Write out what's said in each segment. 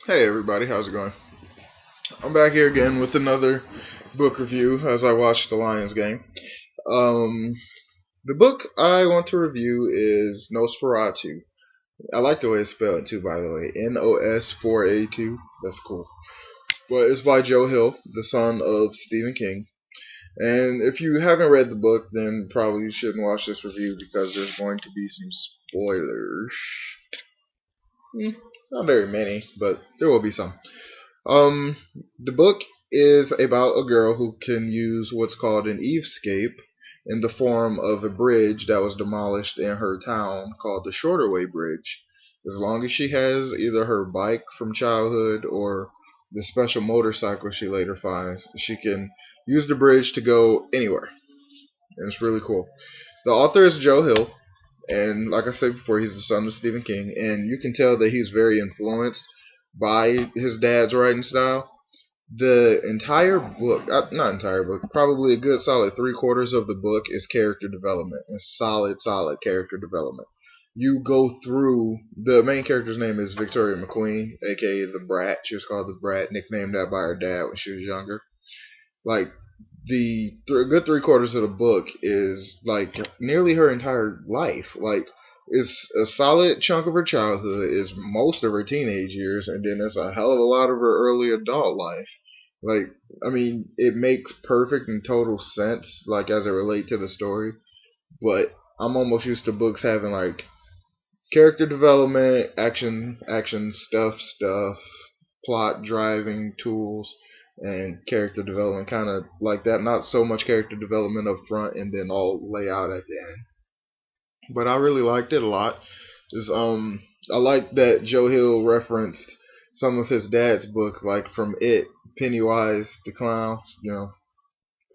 Hey everybody, how's it going? I'm back here again with another book review as I watch the Lions game. Um, the book I want to review is Nos4a2. I like the way it's spelled too, by the way. Nos4a2. That's cool. But it's by Joe Hill, the son of Stephen King. And if you haven't read the book, then probably you shouldn't watch this review because there's going to be some spoilers. Not very many, but there will be some. Um, the book is about a girl who can use what's called an eavescape in the form of a bridge that was demolished in her town called the Shorterway Bridge. As long as she has either her bike from childhood or the special motorcycle she later finds, she can use the bridge to go anywhere. And it's really cool. The author is Joe Hill, and like I said before, he's the son of Stephen King, and you can tell that he's very influenced by his dad's writing style. The entire book, not entire book, probably a good solid three quarters of the book is character development and solid character development. You go through the main character's name is Victoria McQueen, aka the Brat. She was called the Brat, nicknamed that by her dad when she was younger. Like good three quarters of the book is like nearly her entire life. Like it's a solid chunk of her childhood, is most of her teenage years, and then it's a hell of a lot of her early adult life. Like, I mean, it makes perfect and total sense, like as it relates to the story. But I'm almost used to books having like character development, stuff, plot driving tools, and character development, kind of like that. Not so much character development up front and then all layout at the end. But I really liked it a lot. Just, I like that Joe Hill referenced some of his dad's book, like from It, Pennywise the Clown,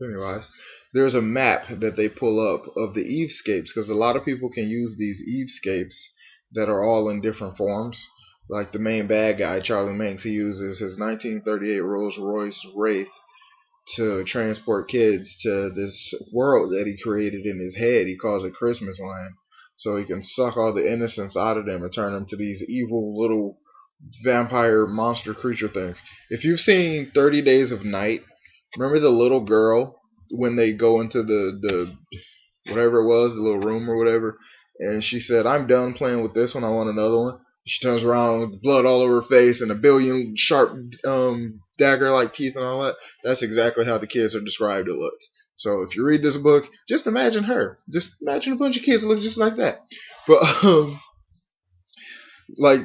Pennywise. There's a map that they pull up of the Evescapes because a lot of people can use these Evescapes that are all in different forms. Like the main bad guy, Charlie Manx, he uses his 1938 Rolls Royce Wraith to transport kids to this world that he created in his head. He calls it Christmas Land. So he can suck all the innocence out of them and turn them to these evil little vampire monster creature things. If you've seen 30 Days of Night, remember the little girl when they go into the whatever it was, the little room or whatever, and she said, "I'm done playing with this one. I want another one." She turns around with blood all over her face and a billion sharp dagger-like teeth and all that. That's exactly how the kids are described to look. So if you read this book, just imagine her. Just imagine a bunch of kids that look just like that. But like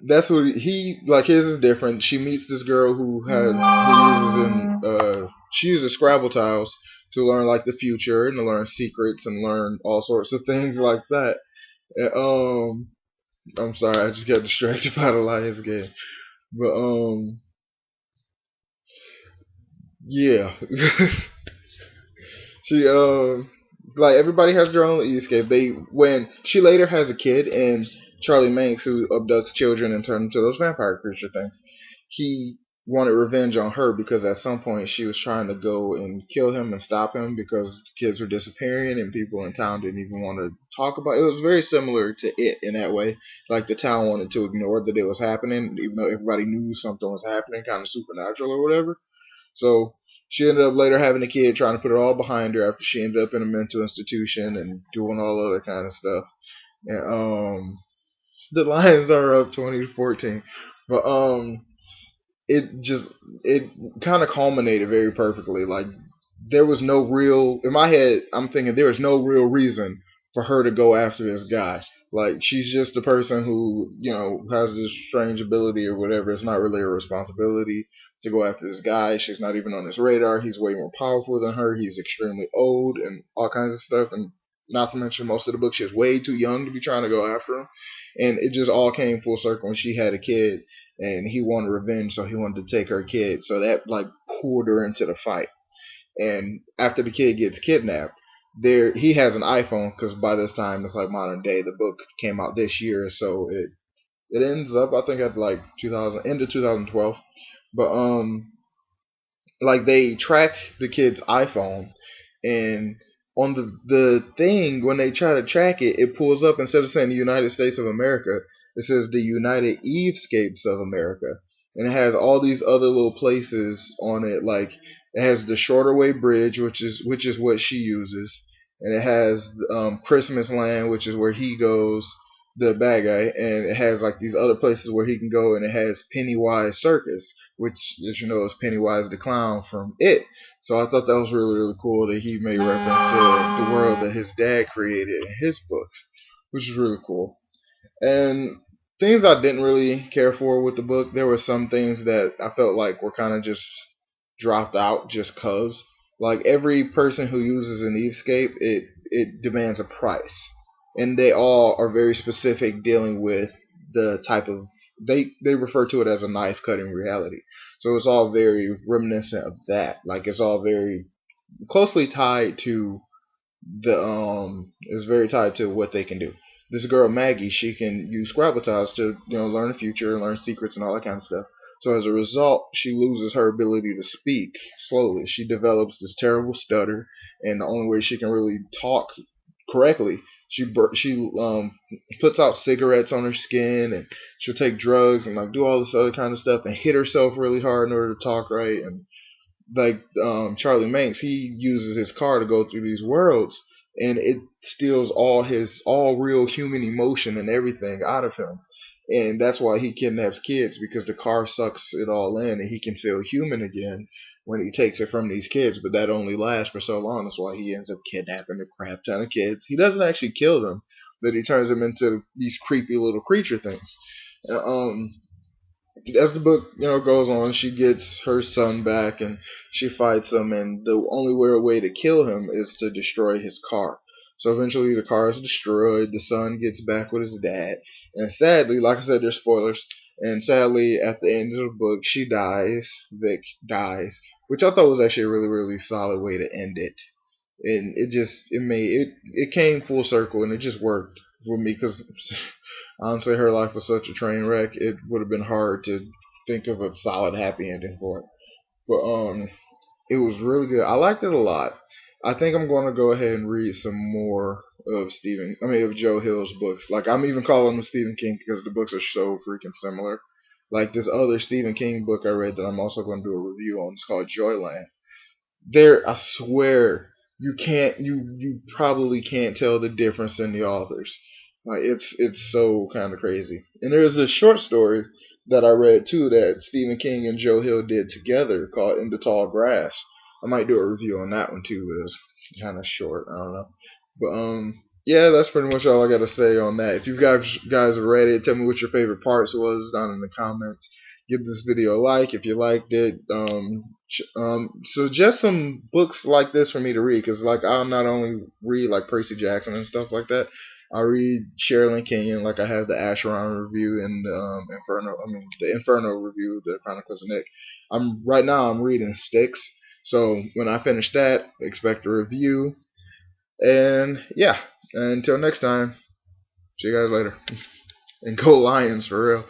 that's what he like. His is different. She meets this girl she uses Scrabble tiles to learn like the future and to learn secrets and learn all sorts of things like that. And, I'm sorry, I just got distracted by the Lions game. But yeah. She like everybody has their own escape. They when she later has a kid and Charlie Manx, who abducts children and turns them to those vampire creature things, he wanted revenge on her because at some point she was trying to go and kill him and stop him because kids were disappearing and people in town didn't even want to talk about it. It was very similar to It in that way. Like the town wanted to ignore that it was happening, even though everybody knew something was happening, kind of supernatural or whatever. So she ended up later having a kid, trying to put it all behind her after she ended up in a mental institution and doing all other kind of stuff. And the Lions are up 20-14, but it kind of culminated very perfectly. Like there was no real in my head. I'm thinking there is no real reason for her to go after this guy. Like she's just a person who has this strange ability or whatever. It's not really a responsibility to go after this guy. She's not even on his radar. He's way more powerful than her. He's extremely old and all kinds of stuff. And not to mention most of the book, she's way too young to be trying to go after him. And it just all came full circle when she had a kid and he wanted revenge, so he wanted to take her kid. So that like pulled her into the fight. And after the kid gets kidnapped, there he has an iPhone because by this time it's like modern day. The book came out this year, so it ends up I think at like 2000 end of 2012. But like they track the kid's iPhone, and on the thing when they try to track it, it pulls up instead of saying the United States of America, it says the United Evescapes of America. and it has all these other little places on it. Like it has the shorter way bridge, which is what she uses, and it has Christmas Land, which is where he goes, the bad guy, and it has like these other places where he can go, and it has Pennywise Circus, which, as you know, is Pennywise the clown from It. So I thought that was really really cool that he made reference to the world that his dad created in his books, which is really cool. And things I didn't really care for with the book, there were some things that I felt like were kind of just dropped out just cause. Like every person who uses an Evescape, it demands a price, and they all are very specific dealing with the type of, they refer to it as a knife cutting reality. So it's all very reminiscent of that. Like it's all very closely tied to the is very tied to what they can do. This girl Maggie, she can use Scrabble tiles to learn the future, learn secrets, and all that kind of stuff. So as a result, she loses her ability to speak slowly. She develops this terrible stutter, and the only way she can really talk correctly, she puts out cigarettes on her skin, and she'll take drugs and like do all this other kind of stuff and hit herself really hard in order to talk right. And like Charlie Manx, he uses his car to go through these worlds, and it steals all real human emotion and everything out of him. And that's why he kidnaps kids, because the car sucks it all in, and he can feel human again when he takes it from these kids. But that only lasts for so long. That's why he ends up kidnapping a crap ton of kids. He doesn't actually kill them, but he turns them into these creepy little creature things. Um, as the book goes on, she gets her son back and she fights him, and the only way to kill him is to destroy his car. So eventually the car is destroyed, the son gets back with his dad, and sadly, like I said, there's spoilers, and sadly at the end of the book she dies. Vic dies, which I thought was actually a really really solid way to end it. And it came full circle, and it just worked for me because honestly, her life was such a train wreck. It would have been hard to think of a solid happy ending for it. But it was really good. I liked it a lot. I think I'm going to go ahead and read some more of Joe Hill's books. Like I'm even calling them Stephen King because the books are so freaking similar. Like this other Stephen King book I read that I'm also going to do a review on. It's called Joyland. There, I swear, you probably can't tell the difference in the authors. Like it's so kind of crazy. And there's this short story that I read too that Stephen King and Joe Hill did together called In the Tall Grass. I might do a review on that one too, but it's kind of short. I don't know. But yeah, that's pretty much all I got to say on that. If you guys have read it, tell me what your favorite parts was down in the comments. Give this video a like if you liked it. Suggest some books like this for me to read, because like I'll not only read like Percy Jackson and stuff like that. I read Sherilyn Kenyon, like I have the Asheron review and the Inferno review, the Chronicles of Nick. Right now I'm reading Styx, so when I finish that, expect a review. And yeah, until next time, see you guys later. And go Lions for real.